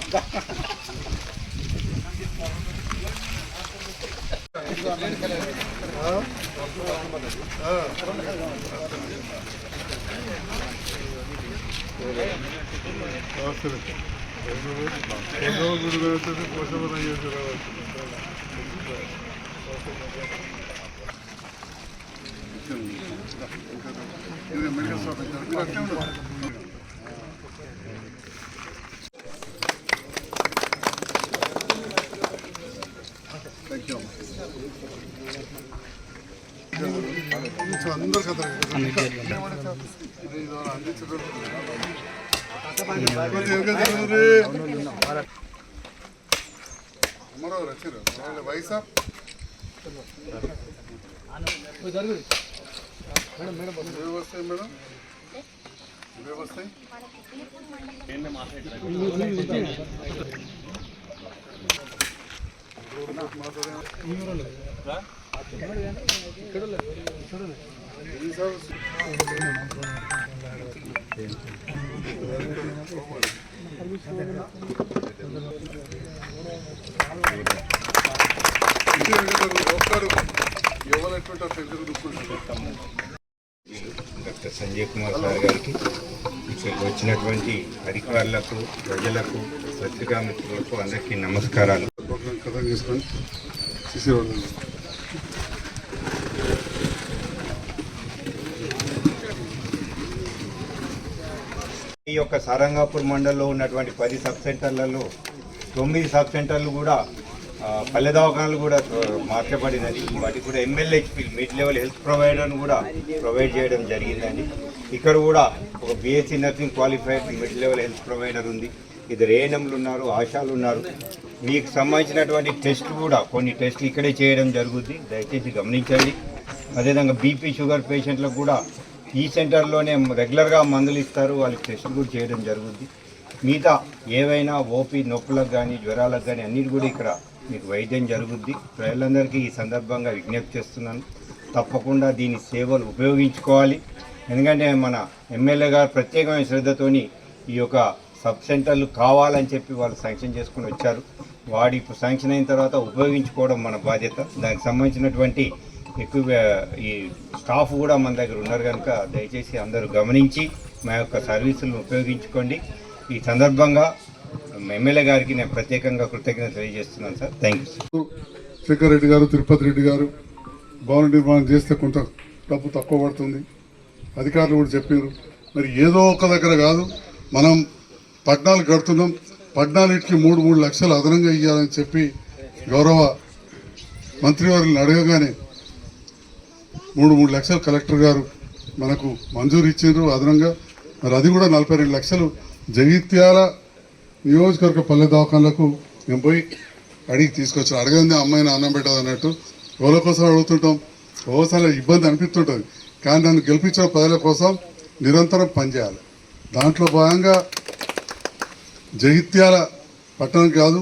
Medical shop అందరు కథ వయసా వస్తాయి మేడం వస్తాయి డాక్టర్ సంజయ్ కుమార్ సార్ గారికి ఇక్కడికి వచ్చినటువంటి అధికారులకు ప్రజలకు పత్రికా మిత్రులకు అందరికీ నమస్కారాలు. ఈ యొక్క సారంగాపూర్ మండలంలో ఉన్నటువంటి 10 సబ్ సెంటర్లలో 9 సబ్ సెంటర్లు కూడా పల్లె దవాఖానాలు కూడా మార్చబడినది. వాటికి కూడా MLHP మిడ్ లెవెల్ హెల్త్ ప్రొవైడర్ను కూడా ప్రొవైడ్ చేయడం జరిగిందండి. ఇక్కడ కూడా ఒక BSc nursing qualified mid level health provider ఉంది. ఇద్దరు ANMలు ఉన్నారు, ఆశాలు ఉన్నారు. మీకు సంబంధించినటువంటి టెస్ట్ కూడా కొన్ని టెస్టులు ఇక్కడే చేయడం జరుగుద్ది, దయచేసి గమనించండి. అదేవిధంగా BP షుగర్ పేషెంట్లకు కూడా ఈ సెంటర్లోనే రెగ్యులర్గా మందులు ఇస్తారు, వాళ్ళకి టెస్టులు కూడా చేయడం జరుగుద్ది. మిగతా ఏవైనా OP నొప్పులకు కానీ జ్వరాలకు కానీ అన్నిటి కూడా ఇక్కడ మీకు వైద్యం జరుగుద్ది. ప్రజలందరికీ ఈ సందర్భంగా విజ్ఞప్తి చేస్తున్నాను, తప్పకుండా దీని సేవలు ఉపయోగించుకోవాలి. ఎందుకంటే మన ఎమ్మెల్యే గారు ప్రత్యేకమైన శ్రద్ధతోని ఈ యొక్క సబ్ సెంటర్లు కావాలని చెప్పి వాళ్ళు శాంక్షన్ చేసుకుని వచ్చారు. వాడి ఇప్పుడు శాంక్షన్ అయిన తర్వాత ఉపయోగించుకోవడం మన బాధ్యత. దానికి సంబంధించినటువంటి ఎక్కువ ఈ స్టాఫ్ కూడా మన దగ్గర ఉన్నారు కనుక దయచేసి అందరూ గమనించి మా యొక్క సర్వీసులను ఉపయోగించుకోండి. ఈ సందర్భంగా ఎమ్మెల్యే గారికి నేను ప్రత్యేకంగా కృతజ్ఞత తెలియజేస్తున్నాను sir. Thank you sir. Shekhar Reddy గారు, తిరుపతి రెడ్డి గారు భవన నిర్మాణం చేస్తే కొంత డబ్బు తక్కువ పడుతుంది, అధికారులు కూడా చెప్పారు. మరి ఏదో ఒక దగ్గర కాదు, మనం 14 కడుతున్నాం, 14కి 3 లక్షలు అదనంగా ఇవ్వాలని చెప్పి గౌరవ మంత్రివర్యులను అడగగానే 3 లక్షలు కలెక్టర్ గారు మనకు మంజూరు ఇచ్చారు అదనంగా. మరి అది కూడా 42 లక్షలు జగిత్యాల నియోజకవర్గ పల్లె దవాఖానలకు మేము పోయి అడిగి తీసుకొచ్చాం. అడగంది అమ్మాయిని అన్నం పెట్టదు అన్నట్టు ఎవరి కోసం అడుగుతుంటాం, ఓసారి ఇబ్బంది అనిపిస్తుంటుంది. కానీ దాన్ని గెలిపించిన ప్రజల కోసం నిరంతరం పనిచేయాలి. దాంట్లో భాగంగా జగిత్యాల పట్టణం కాదు,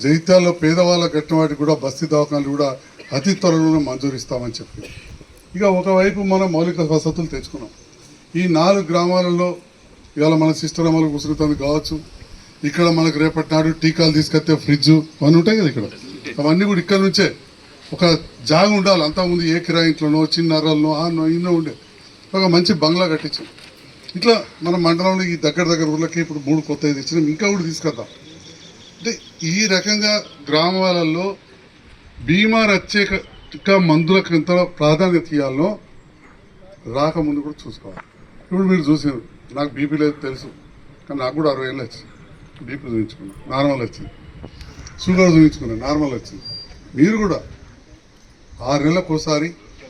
జగిత్యాలలో పేదవాళ్ళకు కట్టిన వాటికి కూడా బస్తీ దవాఖానాలు కూడా అతి త్వరలోనే మంజూరు ఇస్తామని చెప్పి ఇక ఒకవైపు మనం మౌలిక వసతులు తెచ్చుకున్నాం. ఈ 4 గ్రామాలలో ఇవాళ మన సిస్టర్ అమలు కుసురుతుంది కావచ్చు, ఇక్కడ మనకు రేపటి నాడు టీకాలు తీసుకొస్తే ఫ్రిడ్జ్ అవన్నీ ఉంటాయి కదా, ఇక్కడ అవన్నీ కూడా ఇక్కడ నుంచే ఒక జాగ ఉండాలి. అంతకుముందు ఏ కిరాయి ఇంట్లోనో చిన్నరల్లో ఆనో ఇన్నో ఉండే ఒక మంచి బంగ్లా కట్టించాం. ఇట్లా మన మండలంలో ఈ దగ్గర ఊళ్ళకి ఇప్పుడు 3 కొత్తవి తెచ్చినాం, ఇంకా కూడా తీసుకొద్దాం. అంటే ఈ రకంగా గ్రామాలలో బీమా రక్షక మందులకు ఎంత ప్రాధాన్యత ఇవ్వాలో రాకముందు కూడా చూసుకోవాలి. ఇప్పుడు మీరు చూసారు, నాకు బీపీ లేదు తెలుసు, కానీ నాకు కూడా 60 ఏళ్ళు వచ్చింది. బీపీ చూపించుకున్నా, నార్మల్ వచ్చింది. షుగర్ చూపించుకున్నా, నార్మల్ వచ్చింది. మీరు కూడా 6 నెలలకు ఒకసారి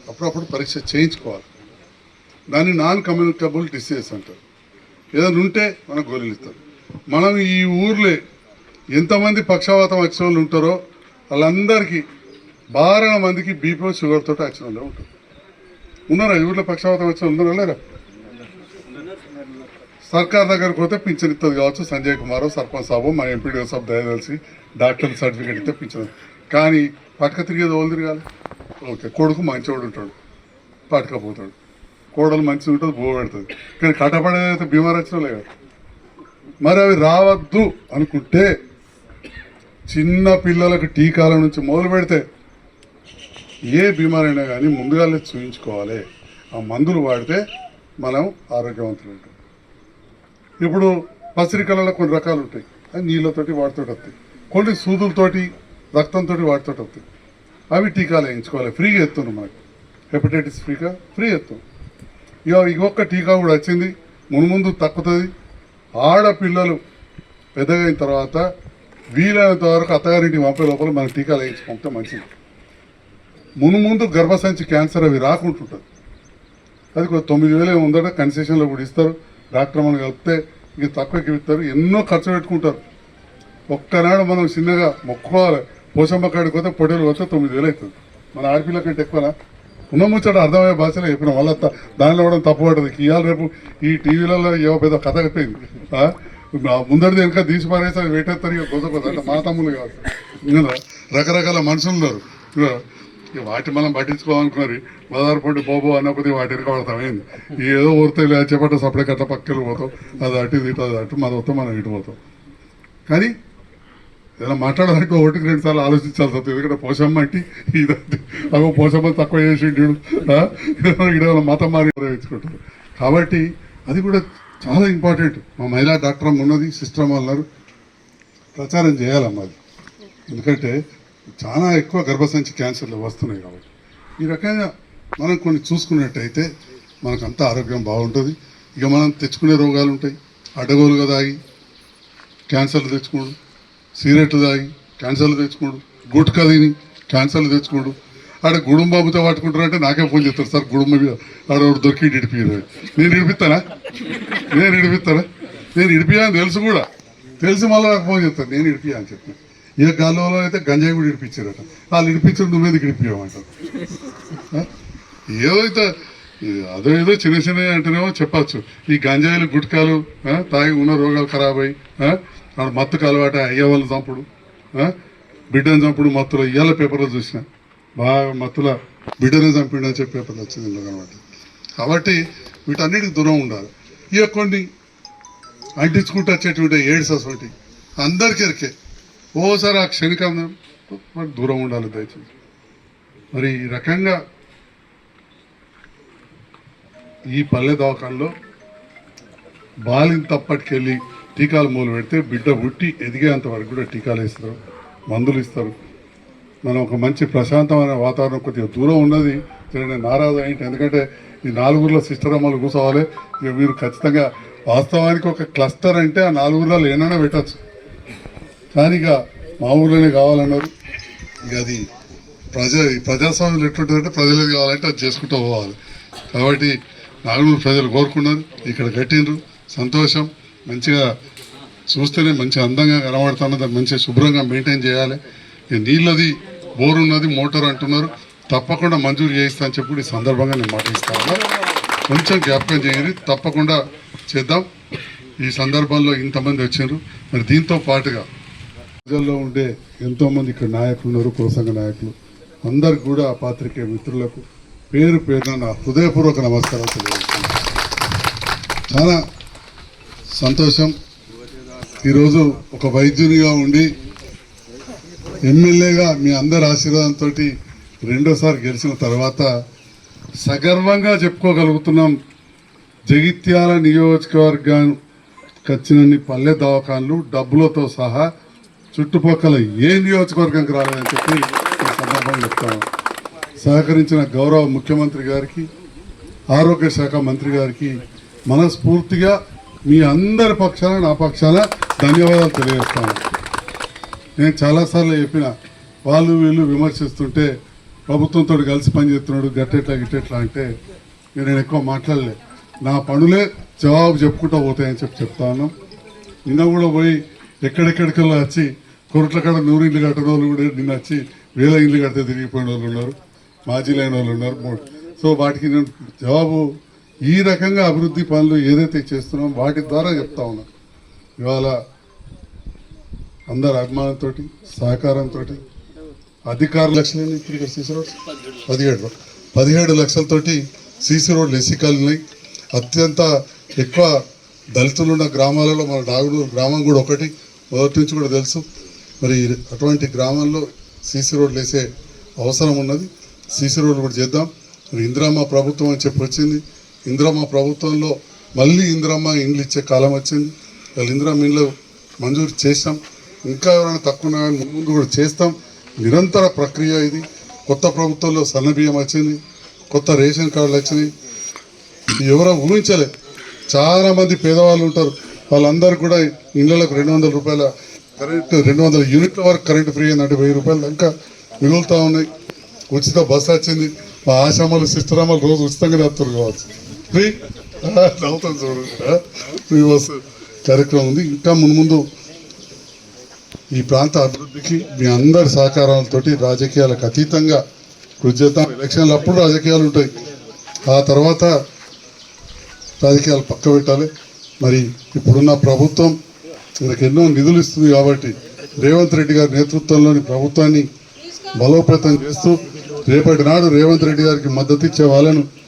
అప్పుడప్పుడు పరీక్ష చేయించుకోవాలి. దాన్ని నాన్ కమ్యూనికబుల్ డిసీజ్ అంటారు. ఏదైనా ఉంటే మనకు గోళీలు ఇస్తారు. మనం ఈ ఊర్లో ఎంతమంది పక్షవాతం వచ్చిన వాళ్ళు ఉంటారో వాళ్ళందరికీ 12 మందికి బీపీ షుగర్ తోటి వచ్చిన వాళ్ళు ఉంటారు. ఉన్నారా ఈ ఊర్లో పక్షవాతం వచ్చిన వాళ్ళు ఉన్నారా లేరా? సర్కార్ దగ్గరకు పోతే పింఛన్ ఇస్తుంది కావచ్చు, సంజయ్ కుమార్ సర్పంచ్ సాబు మా ఎంపీడీఓ సాబ్ దయదలిసి డాక్టర్ సర్టిఫికేట్ ఇస్తే పింఛన్. కానీ పట్టుక తిరిగేది ఓళ్ళు తిరగాలి. ఓకే, కొడుకు మంచివాడు ఉంటాడు, పట్టుకపోతాడు, కోడలు మంచిగా ఉంటుంది, బో పెడుతుంది. కానీ కట్టపడేదైతే బీమార్ వచ్చినా లేదు. మరి అవి రావద్దు అనుకుంటే చిన్న పిల్లలకు టీకాల నుంచి మొదలు పెడితే ఏ బీమారైనా కానీ ముందుగానే చూయించుకోవాలి. ఆ మందులు వాడితే మనం ఆరోగ్యవంతులు ఉంటాం. ఇప్పుడు పసిరికలలో కొన్ని రకాలు ఉంటాయి, అవి నీళ్ళతోటి వాటితో వస్తాయి, కొన్ని సూదులతోటి రక్తంతో వాటితో వస్తాయి. అవి టీకాలు వేయించుకోవాలి. ఫ్రీగా ఎత్తున్నాం, మనకి హెపటైటిస్ ఫ్రీ ఎత్తాం. ఇంకొక టీకా కూడా వచ్చింది, మున్ముందు తక్కుతుంది. ఆడపిల్లలు పెద్దగా అయిన తర్వాత వీలైనంత వరకు అత్తగారింటికి పంపే లోపల మన టీకాలు వేయించి పంపితే మంచిది. మున్ముందు గర్భసంచి క్యాన్సర్ అవి రాకుంటుంటుంది. అది 9,000 ఉందట, కన్సెషన్లో కూడా ఇస్తారు. డాక్టర్ మనం కలిపితే ఇక తక్కువకి ఇస్తారు. ఎన్నో ఖర్చు పెట్టుకుంటారు. ఒక్కనాడు మనం చిన్నగా మొక్కుకోవాలి. పోషమ్మ కాడికి పోతే పొట్టేలు పోతే 9,000 అవుతుంది. మన ఆడపిల్ల కంటే ఎక్కువనా? ఉన్న ముచ్చట అర్థమయ్యే భాషలో చెప్పిన వాళ్ళ దానిలో కూడా తప్పు పడుతుంది. ఇవాళ రేపు ఈ టీవీలలో ఏవో పెద్ద కథ అయిపోయింది. ముందడిది వెనక తీసి పారేసి అది పెట్టేస్తారు. ఇక కొద్ది అంటే మా తమ్ముళ్ళు కాదు, ఇంకా రకరకాల మనుషులు ఉన్నారు. ఇక వాటి మనం పట్టించుకోవాలనుకున్నారు. బదారపడి బోబో అన్న కొద్దిగా వాటి వెనక పడతామైంది. ఏదో ఊరితే చేపట్ట సపడే కట్ట పక్కలు పోతాం. అది అటు ఇటు, అది అటు మన వస్తాం, మనం ఇటు పోతాం. కానీ ఏదైనా మాట్లాడాలంటే 1-2 సార్లు ఆలోచించాల్సి వస్తుంది. ఎందుకంటే పోషమ్మ అంటే ఇదంటే అగో పోషమ్మ తక్కువ చేసిండు, ఇక్కడ మతం మారి వేయించుకుంటారు. కాబట్టి అది కూడా చాలా ఇంపార్టెంట్. మా మహిళా డాక్టర్ ఉన్నది, సిస్టర్ అన్నారు, ప్రచారం చేయాలమ్మా అది. ఎందుకంటే చాలా ఎక్కువ గర్భసంచి క్యాన్సర్లు వస్తున్నాయి. కాబట్టి ఈ రకంగా మనం కొన్ని చూసుకున్నట్టయితే మనకంతా ఆరోగ్యం బాగుంటుంది. ఇక మనం తెచ్చుకునే రోగాలు ఉంటాయి. అడ్డగోలుగా తాగి క్యాన్సర్లు తెచ్చుకోండు, సిగరెట్లు తాగి క్యాన్సర్లు తెచ్చుకోండు, గుట్కా తిని క్యాన్సర్లు తెచ్చుకోండు. ఆడ గుడుంబ బాబుతో పట్టుకుంటారంటే నాకే ఫోన్ చేస్తారు, సార్ గుడుంబ ఆడవాడు దొరికి ఇడిపిరు. నేను ఇడిపిస్తానా? నేను ఇడిపియా అని తెలుసు కూడా, తెలిసి మళ్ళీ నాకు ఫోన్ చేస్తాను, నేను ఇడిపియా అని చెప్తాను. ఏ గాల్లో అయితే గంజాయి కూడా ఇడిపించారట. వాళ్ళు ఇడిపించారు, నువ్వేది ఇడిపియమంటారు. ఏదైతే అదేదో చిన్న చిన్న అంటేనేమో చెప్పచ్చు. ఈ గంజాయిలు గుట్కాలు తాగి ఉన్న రోగాలు ఖరాబ్ అయ్యి మత్తుకు అలవాటు అయ్యే వాళ్ళు చంపుడు, బిడ్డను చంపుడు మత్తులో ఇవాళ పేపర్లో చూసిన బాగా మత్తుల బిడ్డనే చంపిండని చెప్పి పేపర్లు వచ్చింది అనమాట. కాబట్టి వీటన్నిటికి దూరం ఉండాలి. ఇక కొన్ని అంటించుకుంటూ వచ్చేటువంటి ఎయిడ్స్ అసలు అందరికీ ఎరికే. ఓసారి ఆ క్షణికం మరి దూరం ఉండాలి దయచేసి. మరి ఈ రకంగా ఈ పల్లె దవాఖానలో బాలిన తప్పటికెళ్ళి టీకాలు మొదలు పెడితే బిడ్డ పుట్టి ఎదిగేంత వరకు కూడా టీకాలు ఇస్తారు, మందులు ఇస్తారు. మనం ఒక మంచి ప్రశాంతమైన వాతావరణం కొద్దిగా దూరం ఉన్నది. నేను నారాజు అయింటి, ఎందుకంటే ఈ 4 ఊర్లో సిస్టర్ అమ్మలు కూర్చోవాలి. ఇక మీరు ఖచ్చితంగా వాస్తవానికి ఒక క్లస్టర్ అంటే ఆ 4 ఊర్లలో ఏమైనా పెట్టచ్చు. కానీ ఇక మా ఊర్లోనే కావాలన్నారు. ఇక అది ప్రజాస్వామ్యం ఎట్లుంటుందంటే ప్రజలకు కావాలంటే అది చేసుకుంటూ పోవాలి. కాబట్టి నాగనూరు ప్రజలు కోరుకున్నారు, ఇక్కడ కట్టిండ్రు, సంతోషం. మంచిగా చూస్తేనే మంచి అందంగా కనబడుతున్నది, మంచిగా శుభ్రంగా మెయింటైన్ చేయాలి. ఇక నీళ్ళది బోర్ ఉన్నది, మోటార్ అంటున్నారు, తప్పకుండా మంజూరు చేయిస్తా అని చెప్పి ఈ సందర్భంగా నేను మాట ఇస్తాను. కొంచెం జ్ఞాపకం చేయండి, తప్పకుండా చేద్దాం. ఈ సందర్భంలో ఇంతమంది వచ్చారు. మరి దీంతో పాటుగా ప్రజల్లో ఉండే ఎంతోమంది ఇక్కడ నాయకులు ఉన్నారు, కులసంఘ నాయకులు, అందరికి కూడా పాత్రికేయ మిత్రులకు పేరు పేరున నా హృదయపూర్వక నమస్కారాలు తెలియజేస్తున్నాను. చాలా సంతోషం. ఈరోజు ఒక వైద్యునిగా ఉండి ఎమ్మెల్యేగా మీ అందరి ఆశీర్వాదంతో 2వ సారి గెలిచిన తర్వాత సగర్వంగా చెప్పుకోగలుగుతున్నాం. జగిత్యాల నియోజకవర్గానికి వచ్చినన్ని పల్లె దవాఖాన్లు డబ్బులతో సహా చుట్టుపక్కల ఏ నియోజకవర్గానికి రాలేదని చెప్పి ఈ సందర్భంగా చెప్తాను. సహకరించిన గౌరవ ముఖ్యమంత్రి గారికి, ఆరోగ్య శాఖ మంత్రి గారికి మనస్ఫూర్తిగా మీ అందరి పక్షాన, నా పక్షాన ధన్యవాదాలు తెలియజేస్తాను. నేను చాలాసార్లు చెప్పిన, వాళ్ళు వీళ్ళు విమర్శిస్తుంటే ప్రభుత్వంతో కలిసి పనిచేస్తున్నాడు గట్టెట్లా గిట్టెట్లా అంటే నేను ఎక్కువ మాట్లాడలే. నా పనులే జవాబు చెప్పుకుంటూ పోతాయని చెప్తాను. నిన్న కూడా పోయి ఎక్కడెక్కడికల్లా వచ్చి కొరట్ల కాడ 100 ఇళ్ళు కట్టిన వాళ్ళు కూడా నిన్న వచ్చి 1000 ఇళ్ళు కడితే తిరిగిపోయిన వాళ్ళు ఉన్నారు, మాజీలైన వాళ్ళు ఉన్నారు. సో వాటికి నేను జవాబు ఈ రకంగా అభివృద్ధి పనులు ఏదైతే చేస్తున్నామో వాటి ద్వారా చెప్తా ఉన్నా. ఇవాళ అందరి అభిమానంతో, సహకారంతో అధికారుల లక్షలు ఇప్పుడు సీసీ రోడ్స్ 17 లక్షలతోటి సీసీ రోడ్లు ఎస్సీకాలు ఉన్నాయి. అత్యంత ఎక్కువ దళితులు ఉన్న గ్రామాలలో మన నాగనూరు గ్రామం కూడా ఒకటి, మొదటి నుంచి కూడా తెలుసు. మరి అటువంటి గ్రామాల్లో సీసీ రోడ్లు వేసే అవసరం ఉన్నది. సీసీ రోడ్లు కూడా చేద్దాం. మరి ఇందిరమ్మ ప్రభుత్వం అని చెప్పి వచ్చింది. ఇందిరమ్మ ప్రభుత్వంలో మళ్ళీ ఇందిరమ్మ ఇండ్లు ఇచ్చే కాలం వచ్చింది. వాళ్ళు ఇందిరమ్మ ఇండ్లు మంజూరు చేసాం. ఇంకా ఎవరైనా తక్కువ ఉన్నా కానీ ముందు కూడా చేస్తాం. నిరంతర ప్రక్రియ ఇది. కొత్త ప్రభుత్వంలో సన్నబియ్యం వచ్చింది, కొత్త రేషన్ కార్డులు వచ్చినాయి. ఎవరో ఊహించలే. చాలామంది పేదవాళ్ళు ఉంటారు. వాళ్ళందరూ కూడా ఇళ్ళకు 200 రూపాయల కరెంటు, 200 యూనిట్ల వరకు కరెంటు ఫ్రీ అయిందంటే 1000 రూపాయలు ఇంకా మిగులుతూ ఉన్నాయి. ఉచిత బస్సు వచ్చింది. మా ఆశామలు సిస్టరామలు రోజు ఉచితంగా నడుపుతారు కావచ్చు. ఫ్రీ నవ్వుతాం చూడు. ఫ్రీ బస్సు కార్యక్రమం ఉంది. ఇంకా ముందు ఈ ప్రాంత అభివృద్ధికి మీ అందరి సహకారాలతోటి రాజకీయాలకు అతీతంగా కృషి చేద్దాం. ఎలక్షన్లు అప్పుడు రాజకీయాలు ఉంటాయి, ఆ తర్వాత రాజకీయాలు పక్క పెట్టాలి. మరి ఇప్పుడున్న ప్రభుత్వం మనకు ఎన్నో నిధులు ఇస్తుంది కాబట్టి రేవంత్ రెడ్డి గారి నేతృత్వంలోని ప్రభుత్వాన్ని బలోపేతం చేస్తూ రేపటి నాడు రేవంత్ రెడ్డి గారికి మద్దతు ఇచ్చే వాళ్ళను